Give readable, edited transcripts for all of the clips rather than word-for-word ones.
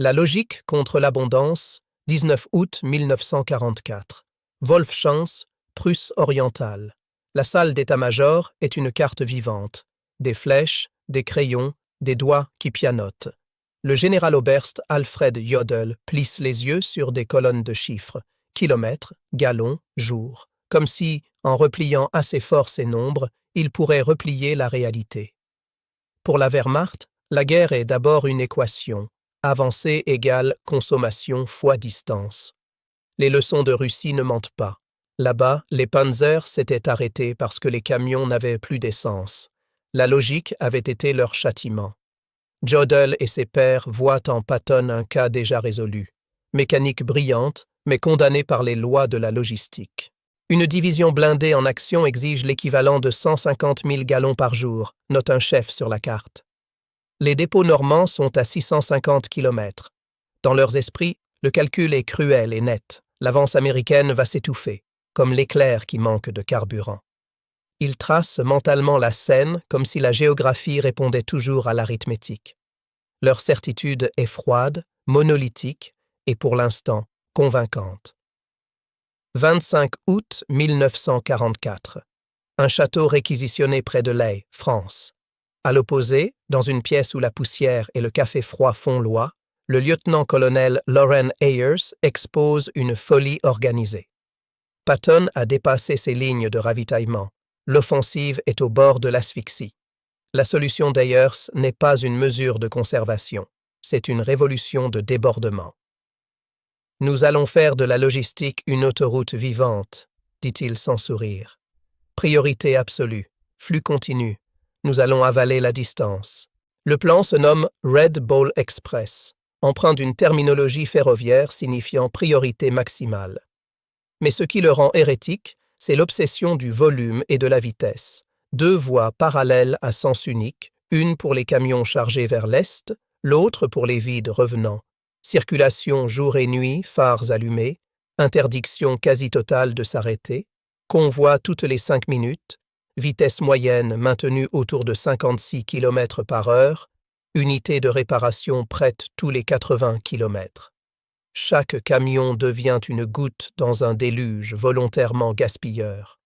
La logique contre l'abondance, 19 août 1944. Wolfschanz, Prusse orientale. La salle d'état-major est une carte vivante. Des flèches, des crayons, des doigts qui pianotent. Le général-oberste Alfred Jodl plisse les yeux sur des colonnes de chiffres, kilomètres, gallons, jours, comme si, en repliant assez fort ses nombres, il pourrait replier la réalité. Pour la Wehrmacht, la guerre est d'abord une équation. Avancée égale consommation fois distance. Les leçons de Russie ne mentent pas. Là-bas, les panzers s'étaient arrêtés parce que les camions n'avaient plus d'essence. La logique avait été leur châtiment. Jodl et ses pairs voient en Patton un cas déjà résolu. Mécanique brillante, mais condamnée par les lois de la logistique. Une division blindée en action exige l'équivalent de 150 000 gallons par jour, note un chef sur la carte. Les dépôts normands sont à 650 km. Dans leurs esprits, le calcul est cruel et net. L'avance américaine va s'étouffer, comme l'éclair qui manque de carburant. Ils tracent mentalement la scène comme si la géographie répondait toujours à l'arithmétique. Leur certitude est froide, monolithique et pour l'instant convaincante. 25 août 1944. Un château réquisitionné près de Ley, France. À l'opposé, dans une pièce où la poussière et le café froid font loi, le lieutenant-colonel Loren Ayers expose une folie organisée. Patton a dépassé ses lignes de ravitaillement. L'offensive est au bord de l'asphyxie. La solution d'Ayers n'est pas une mesure de conservation, c'est une révolution de débordement. « Nous allons faire de la logistique une autoroute vivante », dit-il sans sourire. « Priorité absolue, flux continu. Nous allons avaler la distance. » Le plan se nomme Red Ball Express, empreint d'une terminologie ferroviaire signifiant priorité maximale. Mais ce qui le rend hérétique, c'est l'obsession du volume et de la vitesse. 2 voies parallèles à sens unique, une pour les camions chargés vers l'est, l'autre pour les vides revenant. Circulation jour et nuit, phares allumés, interdiction quasi totale de s'arrêter, convoi toutes les 5 minutes, vitesse moyenne maintenue autour de 56 km par heure, unité de réparation prête tous les 80 km. Chaque camion devient une goutte dans un déluge volontairement gaspilleur.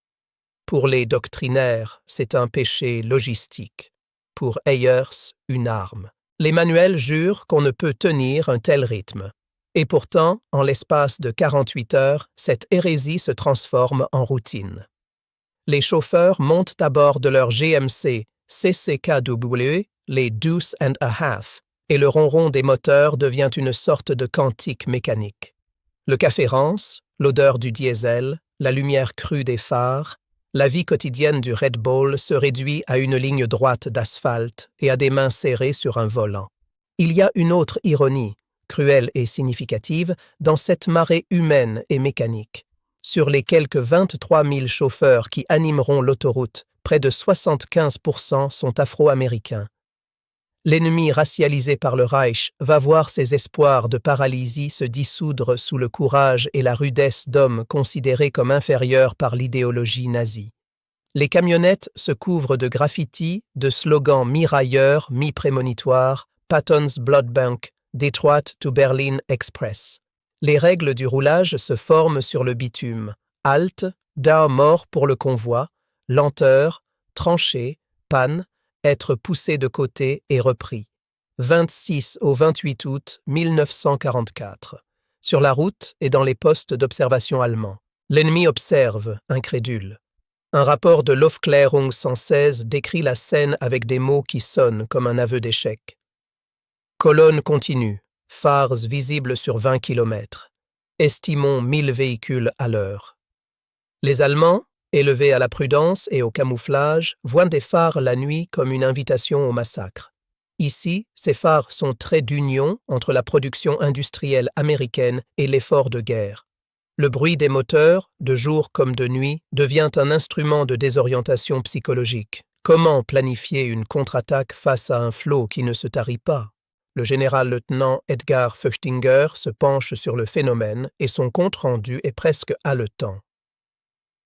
Pour les doctrinaires, c'est un péché logistique. Pour Ayers, une arme. Les manuels jurent qu'on ne peut tenir un tel rythme. Et pourtant, en l'espace de 48 heures, cette hérésie se transforme en routine. Les chauffeurs montent à bord de leur GMC CCKW, les Deuce and a Half, et le ronron des moteurs devient une sorte de cantique mécanique. Le café rance, l'odeur du diesel, la lumière crue des phares, la vie quotidienne du Red Bull se réduit à une ligne droite d'asphalte et à des mains serrées sur un volant. Il y a une autre ironie, cruelle et significative, dans cette marée humaine et mécanique. Sur les quelques 23 000 chauffeurs qui animeront l'autoroute, près de 75% sont afro-américains. L'ennemi racialisé par le Reich va voir ses espoirs de paralysie se dissoudre sous le courage et la rudesse d'hommes considérés comme inférieurs par l'idéologie nazie. Les camionnettes se couvrent de graffitis, de slogans mi-railleurs, mi-prémonitoires, Patton's Blood Bank, Detroit to Berlin Express. Les règles du roulage se forment sur le bitume. Halte, down mort pour le convoi, lenteur, tranchée, panne, être poussé de côté et repris. 26 au 28 août 1944. Sur la route et dans les postes d'observation allemands. L'ennemi observe, incrédule. Un rapport de l'Aufklärung 116 décrit la scène avec des mots qui sonnent comme un aveu d'échec. Colonne continue, phares visibles sur 20 km. Estimons 1000 véhicules à l'heure. Les Allemands, élevés à la prudence et au camouflage, voient des phares la nuit comme une invitation au massacre. Ici, ces phares sont traits d'union entre la production industrielle américaine et l'effort de guerre. Le bruit des moteurs, de jour comme de nuit, devient un instrument de désorientation psychologique. Comment planifier une contre-attaque face à un flot qui ne se tarit pas? Le général-lieutenant Edgar Feuchtinger se penche sur le phénomène et son compte-rendu est presque haletant.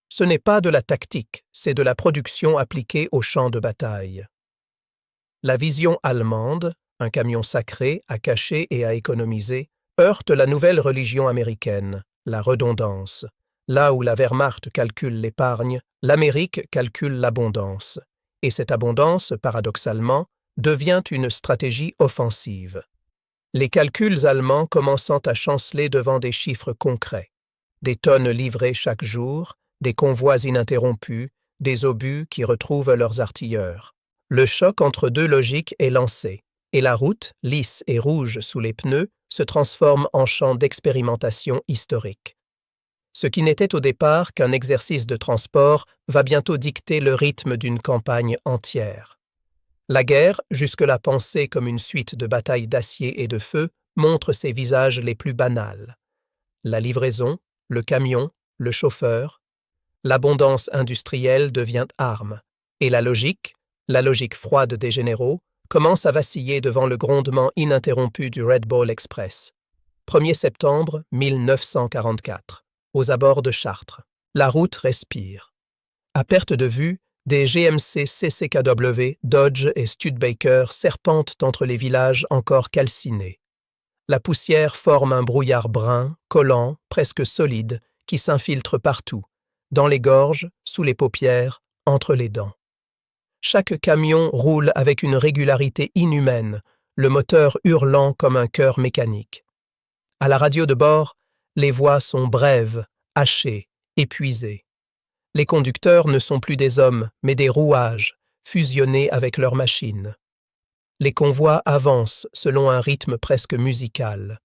Ce n'est pas de la tactique, c'est de la production appliquée au champ de bataille. La vision allemande, un camion sacré à cacher et à économiser, heurte la nouvelle religion américaine, la redondance. Là où la Wehrmacht calcule l'épargne, l'Amérique calcule l'abondance. Et cette abondance, paradoxalement, devient une stratégie offensive. Les calculs allemands commençant à chanceler devant des chiffres concrets. Des tonnes livrées chaque jour, des convois ininterrompus, des obus qui retrouvent leurs artilleurs. Le choc entre deux logiques est lancé, et la route, lisse et rouge sous les pneus, se transforme en champ d'expérimentation historique. Ce qui n'était au départ qu'un exercice de transport va bientôt dicter le rythme d'une campagne entière. La guerre, jusque-là pensée comme une suite de batailles d'acier et de feu, montre ses visages les plus banals. La livraison, le camion, le chauffeur, l'abondance industrielle devient arme, et la logique froide des généraux, commence à vaciller devant le grondement ininterrompu du Red Ball Express. 1er septembre 1944. Aux abords de Chartres. La route respire. À perte de vue, des GMC CCKW, Dodge et Studebaker serpentent entre les villages encore calcinés. La poussière forme un brouillard brun, collant, presque solide, qui s'infiltre partout, dans les gorges, sous les paupières, entre les dents. Chaque camion roule avec une régularité inhumaine, le moteur hurlant comme un cœur mécanique. À la radio de bord, les voix sont brèves, hachées, épuisées. Les conducteurs ne sont plus des hommes, mais des rouages, fusionnés avec leurs machines. Les convois avancent selon un rythme presque musical.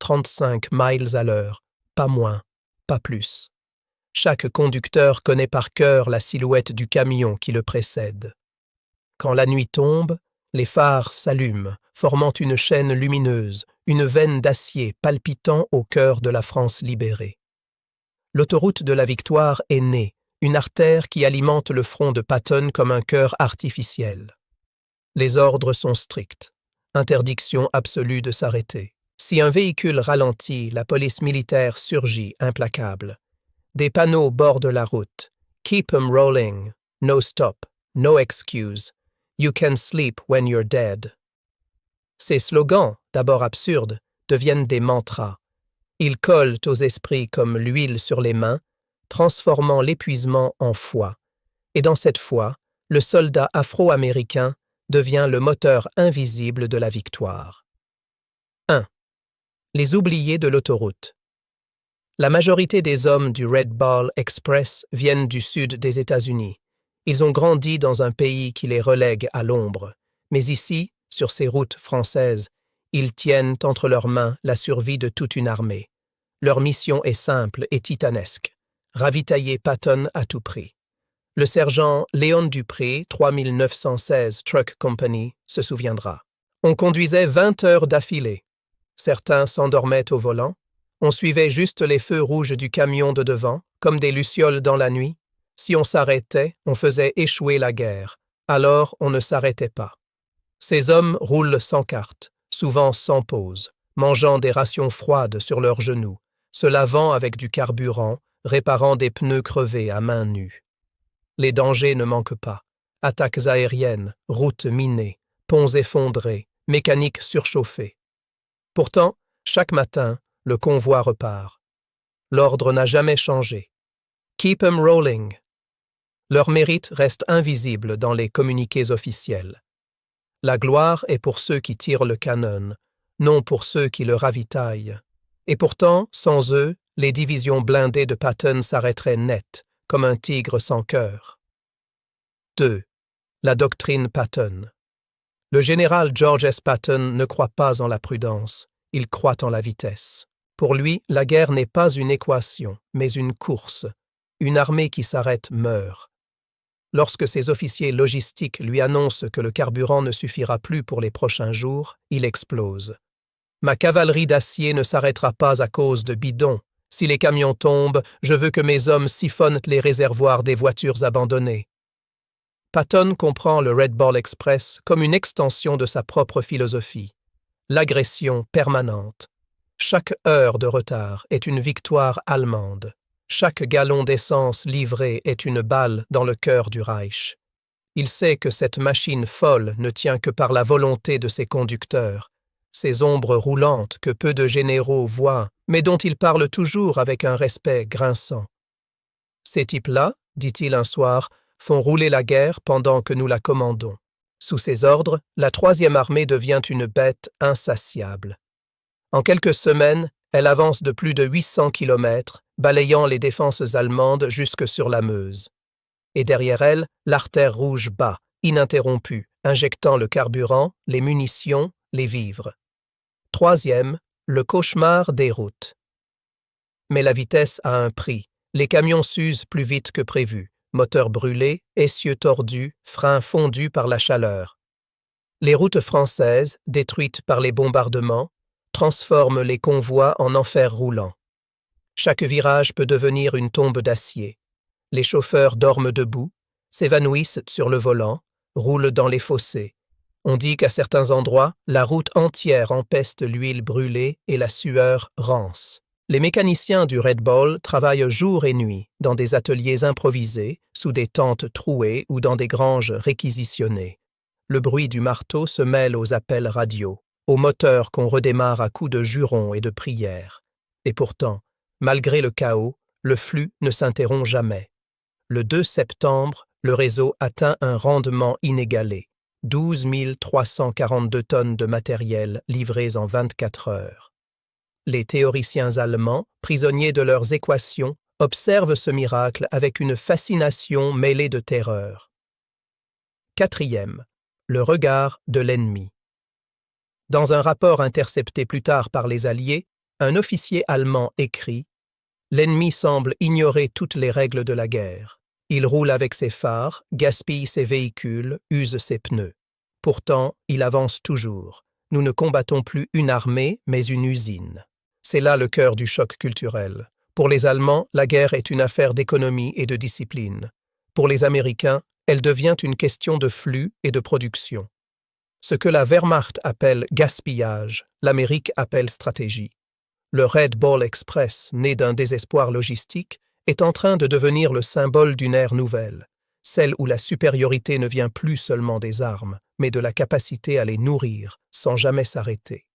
35 miles à l'heure, pas moins, pas plus. Chaque conducteur connaît par cœur la silhouette du camion qui le précède. Quand la nuit tombe, les phares s'allument, formant une chaîne lumineuse, une veine d'acier palpitant au cœur de la France libérée. L'autoroute de la Victoire est née, une artère qui alimente le front de Patton comme un cœur artificiel. Les ordres sont stricts. Interdiction absolue de s'arrêter. Si un véhicule ralentit, la police militaire surgit implacable. Des panneaux bordent la route. Keep 'em rolling. No stop. No excuse. You can sleep when you're dead. Ces slogans, d'abord absurdes, deviennent des mantras. Ils collent aux esprits comme l'huile sur les mains, transformant l'épuisement en foi. Et dans cette foi, le soldat afro-américain devient le moteur invisible de la victoire. 1. Les oubliés de l'autoroute. La majorité des hommes du Red Ball Express viennent du sud des États-Unis. Ils ont grandi dans un pays qui les relègue à l'ombre. Mais ici, sur ces routes françaises, ils tiennent entre leurs mains la survie de toute une armée. Leur mission est simple et titanesque. Ravitailler Patton à tout prix. Le sergent Léon Dupré, 3916 Truck Company, se souviendra. On conduisait 20 heures d'affilée. Certains s'endormaient au volant. On suivait juste les feux rouges du camion de devant, comme des lucioles dans la nuit. Si on s'arrêtait, on faisait échouer la guerre. Alors, on ne s'arrêtait pas. Ces hommes roulent sans carte, souvent sans pause, mangeant des rations froides sur leurs genoux, se lavant avec du carburant, réparant des pneus crevés à main nue. Les dangers ne manquent pas. Attaques aériennes, routes minées, ponts effondrés, mécaniques surchauffées. Pourtant, chaque matin, le convoi repart. L'ordre n'a jamais changé. Keep 'em rolling. Leur mérite reste invisible dans les communiqués officiels. La gloire est pour ceux qui tirent le canon, non pour ceux qui le ravitaillent. Et pourtant, sans eux, les divisions blindées de Patton s'arrêteraient net, comme un tigre sans cœur. 2. La doctrine Patton. Le général George S. Patton ne croit pas en la prudence, il croit en la vitesse. Pour lui, la guerre n'est pas une équation, mais une course. Une armée qui s'arrête meurt. Lorsque ses officiers logistiques lui annoncent que le carburant ne suffira plus pour les prochains jours, il explose. Ma cavalerie d'acier ne s'arrêtera pas à cause de bidons. Si les camions tombent, je veux que mes hommes siphonnent les réservoirs des voitures abandonnées. Patton comprend le Red Ball Express comme une extension de sa propre philosophie. L'agression permanente. Chaque heure de retard est une victoire allemande. Chaque gallon d'essence livré est une balle dans le cœur du Reich. Il sait que cette machine folle ne tient que par la volonté de ses conducteurs, ces ombres roulantes que peu de généraux voient, mais dont il parle toujours avec un respect grinçant. Ces types-là, dit-il un soir, font rouler la guerre pendant que nous la commandons. Sous ses ordres, la troisième armée devient une bête insatiable. En quelques semaines, elle avance de plus de 800 kilomètres, balayant les défenses allemandes jusque sur la Meuse. Et derrière elle, l'artère rouge bat, ininterrompue, injectant le carburant, les munitions, les vivres. Troisième, le cauchemar des routes. Mais la vitesse a un prix. Les camions s'usent plus vite que prévu. Moteurs brûlés, essieux tordus, freins fondus par la chaleur. Les routes françaises, détruites par les bombardements, transforment les convois en enfers roulants. Chaque virage peut devenir une tombe d'acier. Les chauffeurs dorment debout, s'évanouissent sur le volant, roulent dans les fossés. On dit qu'à certains endroits, la route entière empeste l'huile brûlée et la sueur rance. Les mécaniciens du Red Bull travaillent jour et nuit, dans des ateliers improvisés, sous des tentes trouées ou dans des granges réquisitionnées. Le bruit du marteau se mêle aux appels radio, aux moteurs qu'on redémarre à coups de jurons et de prières. Et pourtant, malgré le chaos, le flux ne s'interrompt jamais. Le 2 septembre, le réseau atteint un rendement inégalé, 12 342 tonnes de matériel livrées en 24 heures. Les théoriciens allemands, prisonniers de leurs équations, observent ce miracle avec une fascination mêlée de terreur. Quatrième, le regard de l'ennemi. Dans un rapport intercepté plus tard par les Alliés, un officier allemand écrit « L'ennemi semble ignorer toutes les règles de la guerre. Il roule avec ses phares, gaspille ses véhicules, use ses pneus. Pourtant, il avance toujours. Nous ne combattons plus une armée, mais une usine. » C'est là le cœur du choc culturel. Pour les Allemands, la guerre est une affaire d'économie et de discipline. Pour les Américains, elle devient une question de flux et de production. Ce que la Wehrmacht appelle gaspillage, l'Amérique appelle stratégie. Le Red Bull Express, né d'un désespoir logistique, est en train de devenir le symbole d'une ère nouvelle, celle où la supériorité ne vient plus seulement des armes, mais de la capacité à les nourrir, sans jamais s'arrêter.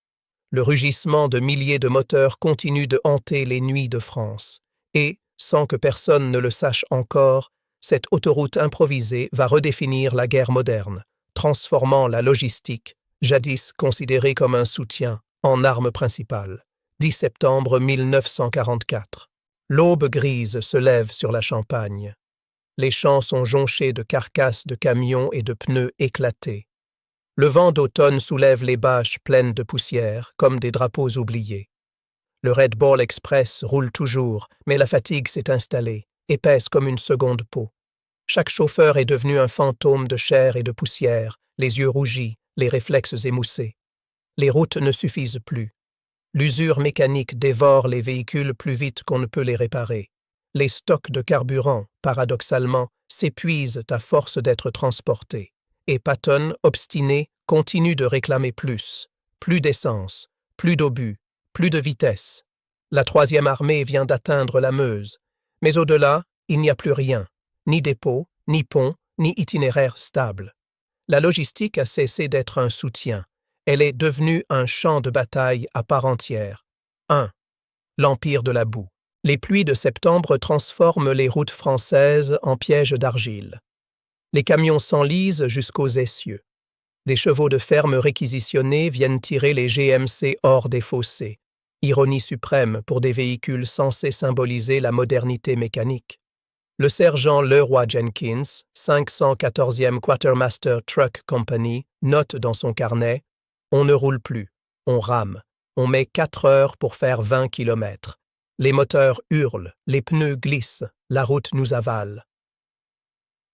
Le rugissement de milliers de moteurs continue de hanter les nuits de France, et, sans que personne ne le sache encore, cette autoroute improvisée va redéfinir la guerre moderne, transformant la logistique, jadis considérée comme un soutien, en arme principale. 10 septembre 1944. L'aube grise se lève sur la Champagne. Les champs sont jonchés de carcasses de camions et de pneus éclatés. Le vent d'automne soulève les bâches pleines de poussière, comme des drapeaux oubliés. Le Red Bull Express roule toujours, mais la fatigue s'est installée, épaisse comme une seconde peau. Chaque chauffeur est devenu un fantôme de chair et de poussière, les yeux rougis, les réflexes émoussés. Les routes ne suffisent plus. L'usure mécanique dévore les véhicules plus vite qu'on ne peut les réparer. Les stocks de carburant, paradoxalement, s'épuisent à force d'être transportés. Et Patton, obstiné, continue de réclamer plus d'essence, plus d'obus, plus de vitesse. La troisième armée vient d'atteindre la Meuse. Mais au-delà, il n'y a plus rien, ni dépôt, ni pont, ni itinéraire stable. La logistique a cessé d'être un soutien. Elle est devenue un champ de bataille à part entière. 1. L'empire de la boue. Les pluies de septembre transforment les routes françaises en pièges d'argile. Les camions s'enlisent jusqu'aux essieux. Des chevaux de ferme réquisitionnés viennent tirer les GMC hors des fossés. Ironie suprême pour des véhicules censés symboliser la modernité mécanique. Le sergent Leroy Jenkins, 514e Quartermaster Truck Company, note dans son carnet « On ne roule plus, on rame. On met 4 heures pour faire 20 kilomètres. Les moteurs hurlent, les pneus glissent, la route nous avale. »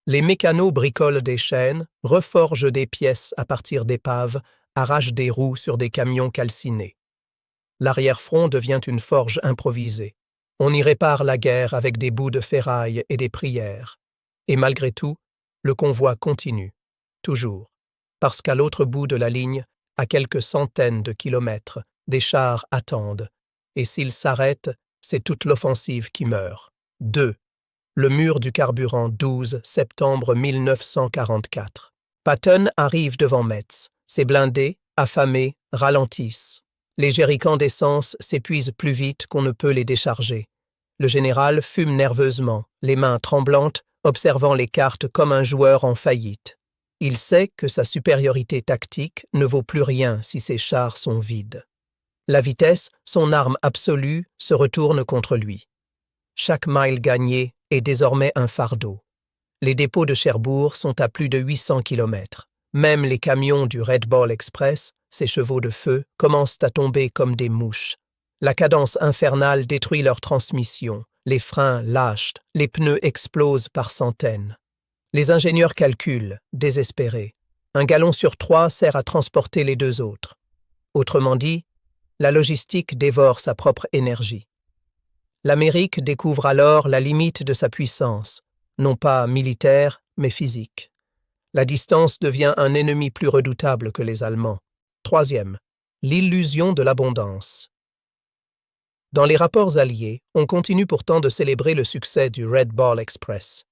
Les mécanos bricolent des chaînes, reforgent des pièces à partir d'épaves, arrachent des roues sur des camions calcinés. L'arrière-front devient une forge improvisée. On y répare la guerre avec des bouts de ferraille et des prières. Et malgré tout, le convoi continue, toujours, parce qu'à l'autre bout de la ligne, à quelques centaines de kilomètres, des chars attendent, et s'ils s'arrêtent, c'est toute l'offensive qui meurt. 2. Le mur du carburant, 12 septembre 1944. Patton arrive devant Metz. Ses blindés, affamés, ralentissent. Les jerrycans d'essence s'épuisent plus vite qu'on ne peut les décharger. Le général fume nerveusement, les mains tremblantes, observant les cartes comme un joueur en faillite. Il sait que sa supériorité tactique ne vaut plus rien si ses chars sont vides. La vitesse, son arme absolue, se retourne contre lui. Chaque mile gagnée est désormais un fardeau. Les dépôts de Cherbourg sont à plus de 800 km. Même les camions du Red Ball Express, ces chevaux de feu, commencent à tomber comme des mouches. La cadence infernale détruit leur transmission, les freins lâchent, les pneus explosent par centaines. Les ingénieurs calculent, désespérés. Un gallon sur 3 sert à transporter les 2 autres. Autrement dit, la logistique dévore sa propre énergie. L'Amérique découvre alors la limite de sa puissance, non pas militaire, mais physique. La distance devient un ennemi plus redoutable que les Allemands. 3e, l'illusion de l'abondance. Dans les rapports alliés, on continue pourtant de célébrer le succès du Red Ball Express.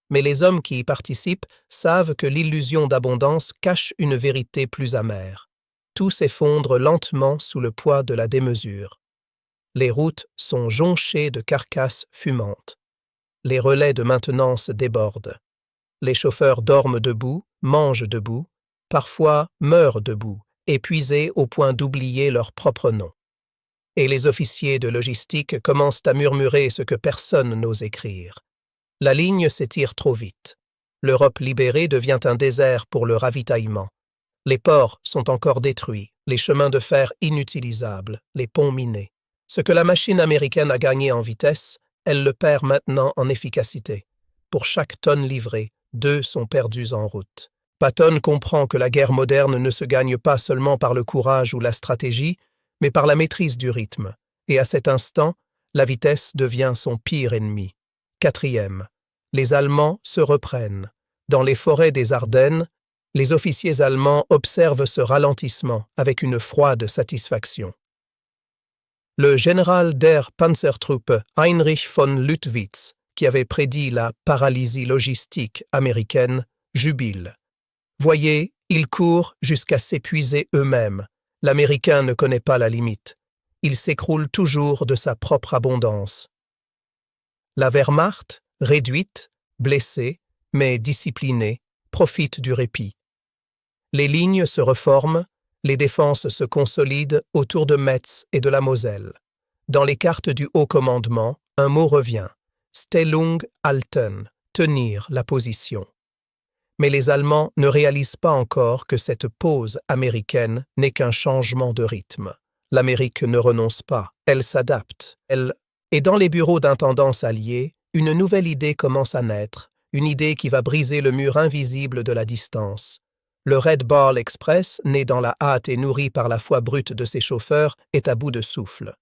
Mais les hommes qui y participent savent que l'illusion d'abondance cache une vérité plus amère. Tout s'effondre lentement sous le poids de la démesure. Les routes sont jonchées de carcasses fumantes. Les relais de maintenance débordent. Les chauffeurs dorment debout, mangent debout, parfois meurent debout, épuisés au point d'oublier leur propre nom. Et les officiers de logistique commencent à murmurer ce que personne n'ose écrire. La ligne s'étire trop vite. L'Europe libérée devient un désert pour le ravitaillement. Les ports sont encore détruits, les chemins de fer inutilisables, les ponts minés. Ce que la machine américaine a gagné en vitesse, elle le perd maintenant en efficacité. Pour chaque tonne livrée, 2 sont perdus en route. Patton comprend que la guerre moderne ne se gagne pas seulement par le courage ou la stratégie, mais par la maîtrise du rythme. Et à cet instant, la vitesse devient son pire ennemi. 4e, les Allemands se reprennent. Dans les forêts des Ardennes, les officiers allemands observent ce ralentissement avec une froide satisfaction. Le général der Panzertruppe Heinrich von Luttwitz, qui avait prédit la paralysie logistique américaine, jubile. Voyez, ils courent jusqu'à s'épuiser eux-mêmes. L'Américain ne connaît pas la limite. Il s'écroule toujours de sa propre abondance. La Wehrmacht, réduite, blessée, mais disciplinée, profite du répit. Les lignes se reforment, les défenses se consolident autour de Metz et de la Moselle. Dans les cartes du haut commandement, un mot revient, Stellung halten, tenir la position. Mais les Allemands ne réalisent pas encore que cette pause américaine n'est qu'un changement de rythme. L'Amérique ne renonce pas, elle s'adapte. Et dans les bureaux d'intendance alliés, une nouvelle idée commence à naître, une idée qui va briser le mur invisible de la distance. Le Red Ball Express, né dans la hâte et nourri par la foi brute de ses chauffeurs, est à bout de souffle.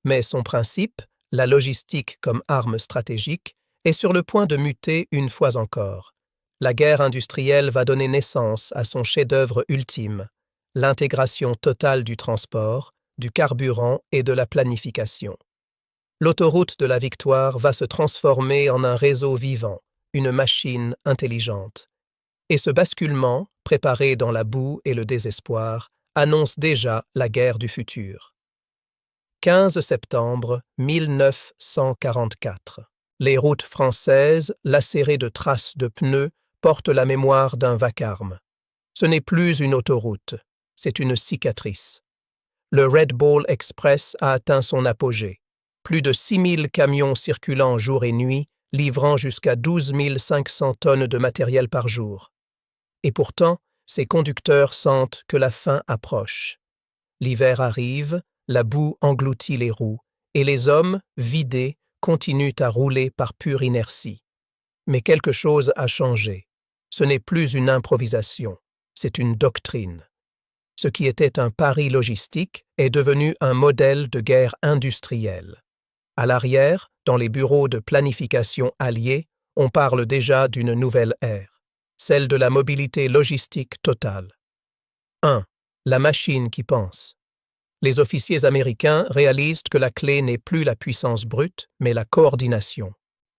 Mais son principe, la logistique comme arme stratégique, est sur le point de muter une fois encore. La guerre industrielle va donner naissance à son chef-d'œuvre ultime, l'intégration totale du transport, du carburant et de la planification. L'autoroute de la victoire va se transformer en un réseau vivant, une machine intelligente. Et ce basculement, préparé dans la boue et le désespoir, annonce déjà la guerre du futur. 15 septembre 1944. Les routes françaises, lacérées de traces de pneus, portent la mémoire d'un vacarme. Ce n'est plus une autoroute, c'est une cicatrice. Le Red Ball Express a atteint son apogée. Plus de 6000 camions circulant jour et nuit, livrant jusqu'à 12 500 tonnes de matériel par jour. Et pourtant, ses conducteurs sentent que la fin approche. L'hiver arrive, la boue engloutit les roues, et les hommes, vidés, continuent à rouler par pure inertie. Mais quelque chose a changé. Ce n'est plus une improvisation, c'est une doctrine. Ce qui était un pari logistique est devenu un modèle de guerre industrielle. À l'arrière, dans les bureaux de planification alliés, on parle déjà d'une nouvelle ère, celle de la mobilité logistique totale. 1. La machine qui pense. Les officiers américains réalisent que la clé n'est plus la puissance brute, mais la coordination.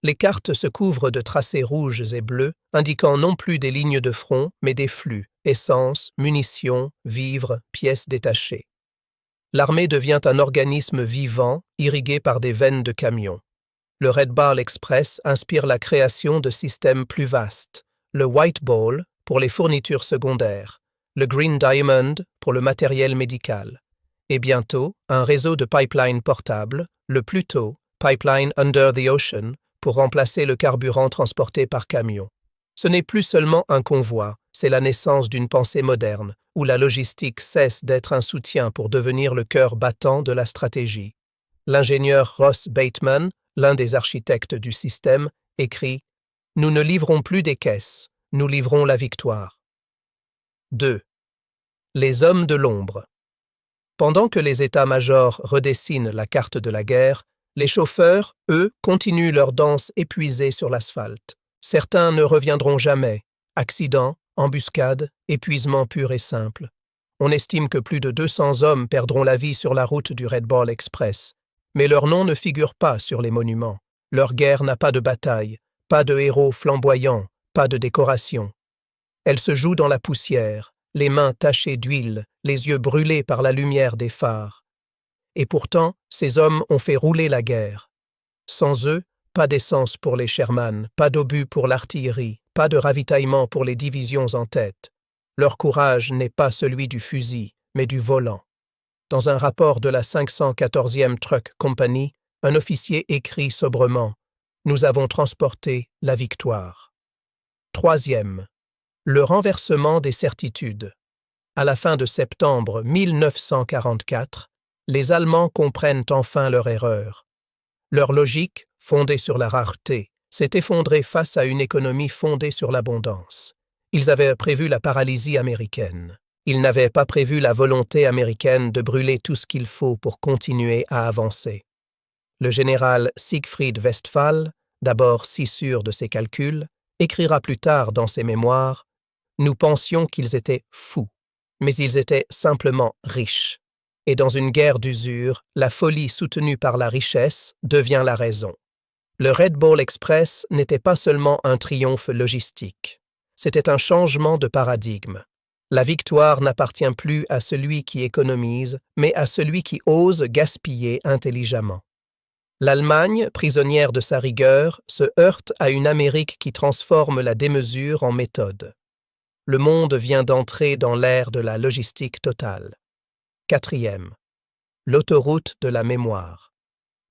Les cartes se couvrent de tracés rouges et bleus, indiquant non plus des lignes de front, mais des flux, essence, munitions, vivres, pièces détachées. L'armée devient un organisme vivant, irrigué par des veines de camions. Le Red Ball Express inspire la création de systèmes plus vastes, le White Ball pour les fournitures secondaires, le Green Diamond pour le matériel médical, et bientôt un réseau de pipelines portables, le Pluto, Pipeline Under the Ocean, pour remplacer le carburant transporté par camion. Ce n'est plus seulement un convoi, c'est la naissance d'une pensée moderne, où la logistique cesse d'être un soutien pour devenir le cœur battant de la stratégie. L'ingénieur Ross Bateman, l'un des architectes du système, écrit « Nous ne livrons plus des caisses, nous livrons la victoire ». 2. Les hommes de l'ombre. Pendant que les états-majors redessinent la carte de la guerre, les chauffeurs, eux, continuent leur danse épuisée sur l'asphalte. Certains ne reviendront jamais. Accidents, embuscades, épuisement pur et simple. On estime que plus de 200 hommes perdront la vie sur la route du Red Ball Express. Mais leur nom ne figure pas sur les monuments. Leur guerre n'a pas de bataille, pas de héros flamboyants, pas de décoration. Elle se joue dans la poussière, les mains tachées d'huile, les yeux brûlés par la lumière des phares. Et pourtant, ces hommes ont fait rouler la guerre. Sans eux, pas d'essence pour les Sherman, pas d'obus pour l'artillerie, pas de ravitaillement pour les divisions en tête. Leur courage n'est pas celui du fusil, mais du volant. Dans un rapport de la 514e Truck Company, un officier écrit sobrement « Nous avons transporté la victoire ». 3e. Le renversement des certitudes. À la fin de septembre 1944, les Allemands comprennent enfin leur erreur. Leur logique, fondée sur la rareté, s'est effondrée face à une économie fondée sur l'abondance. Ils avaient prévu la paralysie américaine. Ils n'avaient pas prévu la volonté américaine de brûler tout ce qu'il faut pour continuer à avancer. Le général Siegfried Westphal, d'abord si sûr de ses calculs, écrira plus tard dans ses mémoires « Nous pensions qu'ils étaient fous, mais ils étaient simplement riches. Et dans une guerre d'usure, la folie soutenue par la richesse devient la raison. » Le Red Ball Express n'était pas seulement un triomphe logistique. C'était un changement de paradigme. La victoire n'appartient plus à celui qui économise, mais à celui qui ose gaspiller intelligemment. L'Allemagne, prisonnière de sa rigueur, se heurte à une Amérique qui transforme la démesure en méthode. Le monde vient d'entrer dans l'ère de la logistique totale. 4e. L'autoroute de la mémoire.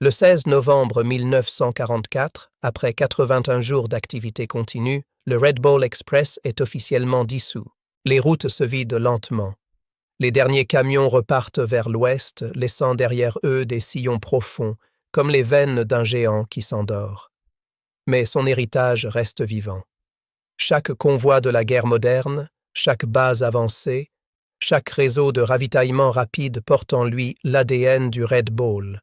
Le 16 novembre 1944, après 81 jours d'activité continue, le Red Ball Express est officiellement dissous. Les routes se vident lentement. Les derniers camions repartent vers l'ouest, laissant derrière eux des sillons profonds, comme les veines d'un géant qui s'endort. Mais son héritage reste vivant. Chaque convoi de la guerre moderne, chaque base avancée, chaque réseau de ravitaillement rapide porte en lui l'ADN du Red Ball.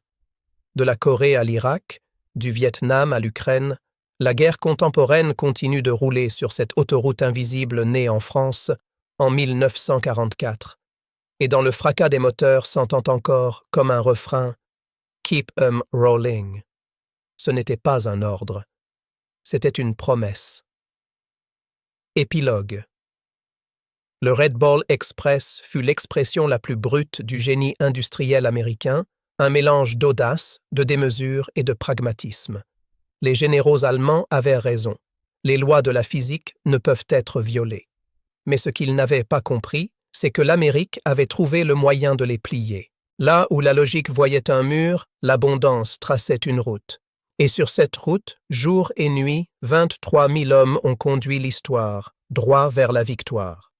De la Corée à l'Irak, du Vietnam à l'Ukraine, la guerre contemporaine continue de rouler sur cette autoroute invisible née en France en 1944, et dans le fracas des moteurs s'entend encore comme un refrain « Keep 'em rolling ». Ce n'était pas un ordre, c'était une promesse. Épilogue. Le Red Ball Express fut l'expression la plus brute du génie industriel américain, un mélange d'audace, de démesure et de pragmatisme. Les généraux allemands avaient raison. Les lois de la physique ne peuvent être violées. Mais ce qu'ils n'avaient pas compris, c'est que l'Amérique avait trouvé le moyen de les plier. Là où la logique voyait un mur, l'abondance traçait une route. Et sur cette route, jour et nuit, 23 000 hommes ont conduit l'histoire, droit vers la victoire.